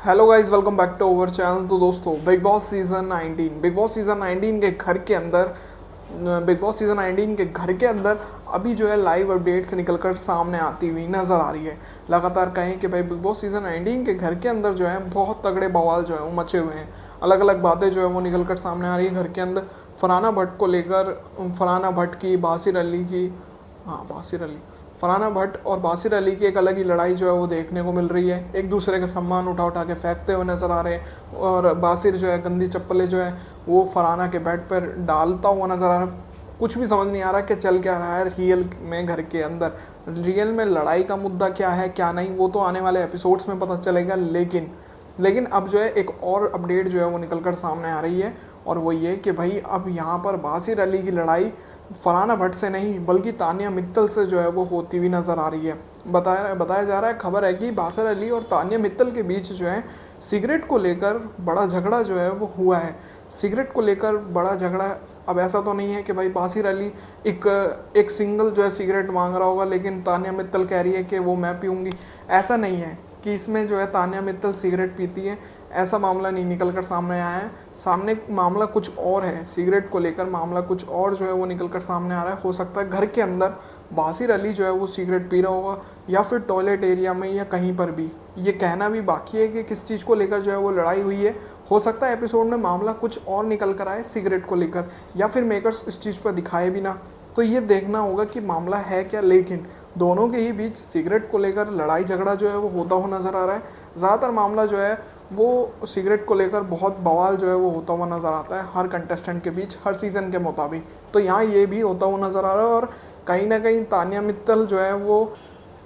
Hello guys, welcome back to our channel. तो दोस्तों, big boss season 19 के घर के अंदर अभी जो है लाइव अपडेट से निकल कर सामने आती हुई नज़र आ रही है। लगातार कहें कि भाई बिग बॉस सीज़न 19 के घर के अंदर जो है बहुत तगड़े बवाल जो है वो मचे हुए हैं। अलग अलग बातें जो है वो निकल कर सामने आ रही है घर के अंदर। फरहाना भट्ट को लेकर, फरहाना भट्ट की, बासिर अली की, हाँ बासिर अली, फरहाना भट्ट और बासिर अली की एक अलग ही लड़ाई जो है वो देखने को मिल रही है। एक दूसरे का सम्मान उठा उठा के फेंकते हुए नजर आ रहे हैं और बासिर जो है गंदी चप्पलें जो है वो फरहाना के बेड पर डालता हुआ नजर आ रहा है। कुछ भी समझ नहीं आ रहा कि चल क्या रहा है रियल में घर के अंदर। रियल में लड़ाई का मुद्दा क्या है क्या नहीं, वो तो आने वाले एपिसोड्स में पता चलेगा। लेकिन अब जो है एक और अपडेट जो है वो निकल कर सामने आ रही है, और वो ये कि भाई अब यहाँ पर बासिर अली की लड़ाई फरहाना भट्ट से नहीं बल्कि तानिया मित्तल से जो है वो होती हुई नज़र आ रही है। बताया जा रहा है, खबर है कि बासिर अली और तानिया मित्तल के बीच जो है सिगरेट को लेकर बड़ा झगड़ा जो है वो हुआ है। सिगरेट को लेकर बड़ा झगड़ा। अब ऐसा तो नहीं है कि भाई बासिर अली एक एक सिंगल जो है सिगरेट मांग रहा होगा लेकिन तानिया मित्तल कह रही है कि वो मैं पीऊँगी। ऐसा नहीं है कि इसमें जो है तानिया मित्तल सिगरेट पीती है, ऐसा मामला नहीं निकल कर सामने आया है। सामने मामला कुछ और है, सिगरेट को लेकर मामला कुछ और जो है वो निकल कर सामने आ रहा है। हो सकता है घर के अंदर बासिर अली जो है वो सिगरेट पी रहा होगा या फिर टॉयलेट एरिया में या कहीं पर भी। ये कहना भी बाकी है कि किस चीज़ को लेकर जो है वो लड़ाई हुई है। हो सकता है एपिसोड में मामला कुछ और निकल कर आए सिगरेट को लेकर, या फिर मेकर्स इस चीज़ पर दिखाए भी ना। तो ये देखना होगा कि मामला है क्या। लेकिन दोनों के ही बीच सिगरेट को लेकर लड़ाई झगड़ा जो है वो होता हुआ नज़र आ रहा है। ज़्यादातर मामला जो है वो सिगरेट को लेकर बहुत बवाल जो है वो होता हुआ नज़र आता है हर कंटेस्टेंट के बीच, हर सीज़न के मुताबिक। तो यहाँ ये भी होता हुआ नज़र आ रहा है। और कहीं ना कहीं तानिया मित्तल जो है वो,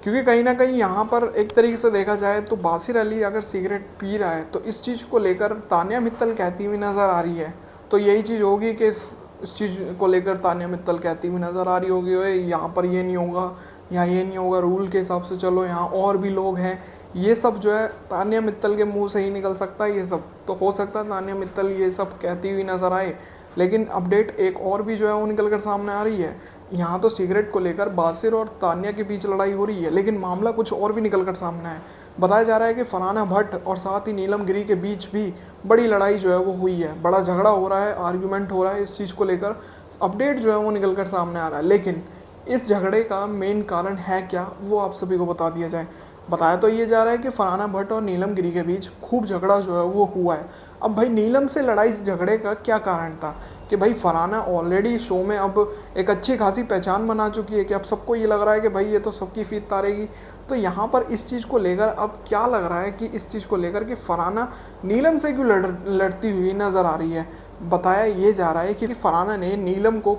क्योंकि कहीं ना कहीं यहाँ पर एक तरीके से देखा जाए तो बासिर अली अगर सिगरेट पी रहा है तो इस चीज़ को लेकर तानिया मित्तल कहती हुई नज़र आ रही है। तो यही चीज़ होगी कि इस चीज़ को लेकर तानिया मित्तल कहती हुई नज़र आ रही होगी, ओए यहाँ पर ये नहीं होगा, यहाँ ये नहीं होगा, रूल के हिसाब से चलो, यहाँ और भी लोग हैं। ये सब जो है तानिया मित्तल के मुंह से ही निकल सकता है। ये सब तो हो सकता है तानिया मित्तल ये सब कहती हुई नज़र आए। लेकिन अपडेट एक और भी जो है वो निकल कर सामने आ रही है। यहाँ तो सिगरेट को लेकर बासिर और तानिया के बीच लड़ाई हो रही है, लेकिन मामला कुछ और भी निकल कर सामने है। बताया जा रहा है कि फरहाना भट्ट और साथ ही नीलम गिरी के बीच भी बड़ी लड़ाई जो है वो हुई है, बड़ा झगड़ा हो रहा है, आर्ग्यूमेंट हो रहा है। इस चीज़ को लेकर अपडेट जो है वो निकल कर सामने आ रहा है। लेकिन इस झगड़े का मेन कारण है क्या, वो आप सभी को बता दिया जाए। बताया तो ये जा रहा है कि फरहाना भट्ट और नीलम गिरी के बीच खूब झगड़ा जो है वो हुआ है। अब भाई नीलम से लड़ाई झगड़े का क्या कारण था कि भाई फरहाना ऑलरेडी शो में अब एक अच्छी खासी पहचान बना चुकी है कि अब सबको ये लग रहा है कि भाई ये तो सबकी फीत तारेगी। तो यहाँ पर इस चीज़ को लेकर अब क्या लग रहा है कि इस चीज़ को लेकर कि फरहाना नीलम से क्यों लड़ती हुई नज़र आ रही है। बताया ये जा रहा है कि फरहाना ने नीलम को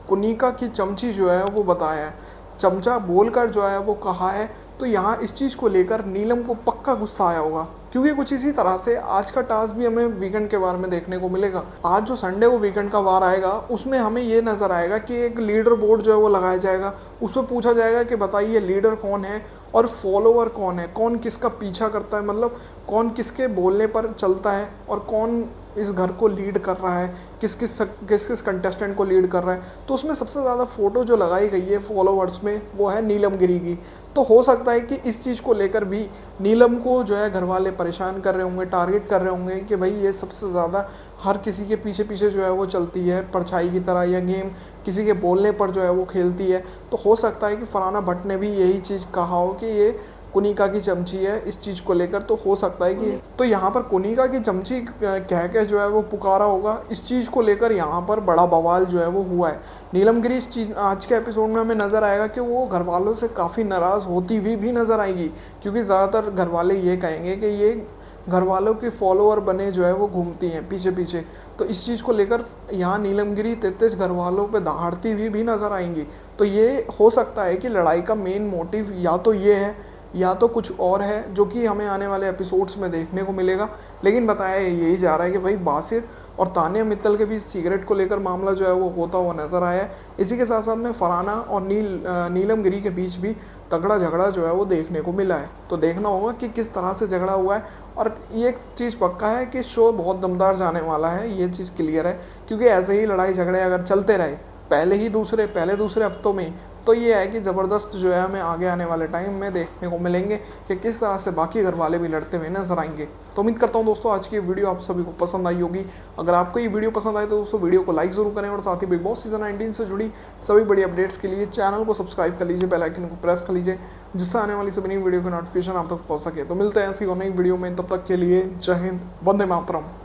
कुनिका की चमची जो है वो बताया है, चमचा बोलकर जो है वो कहा है। तो यहाँ इस चीज़ को लेकर नीलम को पक्का गुस्सा आया होगा, क्योंकि कुछ इसी तरह से आज का टास्क भी हमें वीकेंड के वार में देखने को मिलेगा। आज जो संडे को वीकेंड का वार आएगा उसमें हमें ये नज़र आएगा कि एक लीडर बोर्ड जो है वो लगाया जाएगा। उसमें पूछा जाएगा कि बताइए लीडर कौन है और फॉलोअर कौन है, कौन किसका पीछा करता है, मतलब कौन किसके बोलने पर चलता है और कौन इस घर को लीड कर रहा है, किस किस कंटेस्टेंट को लीड कर रहा है। तो उसमें सबसे ज़्यादा फ़ोटो जो लगाई गई है फॉलोअर्स में वो है नीलम गिरी की। तो हो सकता है कि इस चीज़ को लेकर भी नीलम को जो है घर वाले परेशान कर रहे होंगे, टारगेट कर रहे होंगे कि भाई ये सबसे ज़्यादा हर किसी के पीछे पीछे जो है वो चलती है परछाई की तरह, या गेम किसी के बोलने पर जो है वो खेलती है। तो हो सकता है कि फरहाना भट्ट ने भी यही चीज़ कहा हो कि ये कुनिका की चमची है इस चीज़ को लेकर। तो हो सकता है कि तो यहाँ पर कुनिका की चमची कह के जो है वो पुकारा होगा। इस चीज़ को लेकर यहाँ पर बड़ा बवाल जो है वो हुआ है। नीलम गिरी इस चीज़ आज के एपिसोड में हमें नज़र आएगा कि वो घर वालों से काफ़ी नाराज़ होती हुई भी नज़र आएगी, क्योंकि ज़्यादातर घर वाले ये कहेंगे कि ये घर वालों की फॉलोअर बने जो है वो घूमती हैं पीछे पीछे। तो इस चीज़ को लेकर यहाँ नीलम गिरी 33 घर वालों पर दहाड़ती हुई भी नज़र आएंगी। तो ये हो सकता है कि लड़ाई का मेन मोटिव या तो ये है या तो कुछ और है, जो कि हमें आने वाले एपिसोड्स में देखने को मिलेगा। लेकिन बताया यही जा रहा है कि भाई बासिर और तानिया मित्तल के बीच सिगरेट को लेकर मामला जो है वो होता हुआ नज़र आया है। इसी के साथ साथ में फरहाना और नीलम गिरी के बीच भी तगड़ा झगड़ा जो है वो देखने को मिला है। तो देखना होगा कि किस तरह से झगड़ा हुआ है। और ये एक चीज़ पक्का है कि शो बहुत दमदार जाने वाला है, ये चीज़ क्लियर है, क्योंकि ऐसे ही लड़ाई झगड़े अगर चलते रहे पहले दूसरे हफ्तों में तो ये है कि ज़बरदस्त जो है हमें आगे आने वाले टाइम में देखने को मिलेंगे कि किस तरह से बाकी घर वाले भी लड़ते हुए नजर आएंगे। तो उम्मीद करता हूँ दोस्तों आज की वीडियो आप सभी को पसंद आई होगी। अगर आपको ये वीडियो पसंद आए तो दोस्तों वीडियो को लाइक जरूर करें और साथ ही बिग बॉस सीजन 19 से जुड़ी सभी बड़ी अपडेट्स के लिए चैनल को सब्सक्राइब कर लीजिए, बेल आइकन को प्रेस कर लीजिए, जिससे आने वाली सभी नई वीडियो की नोटिफिकेशन आप तक पहुंच सके। तो मिलते हैं ऐसी और नई वीडियो में, तब तक के लिए जय हिंद, वंदे मातरम।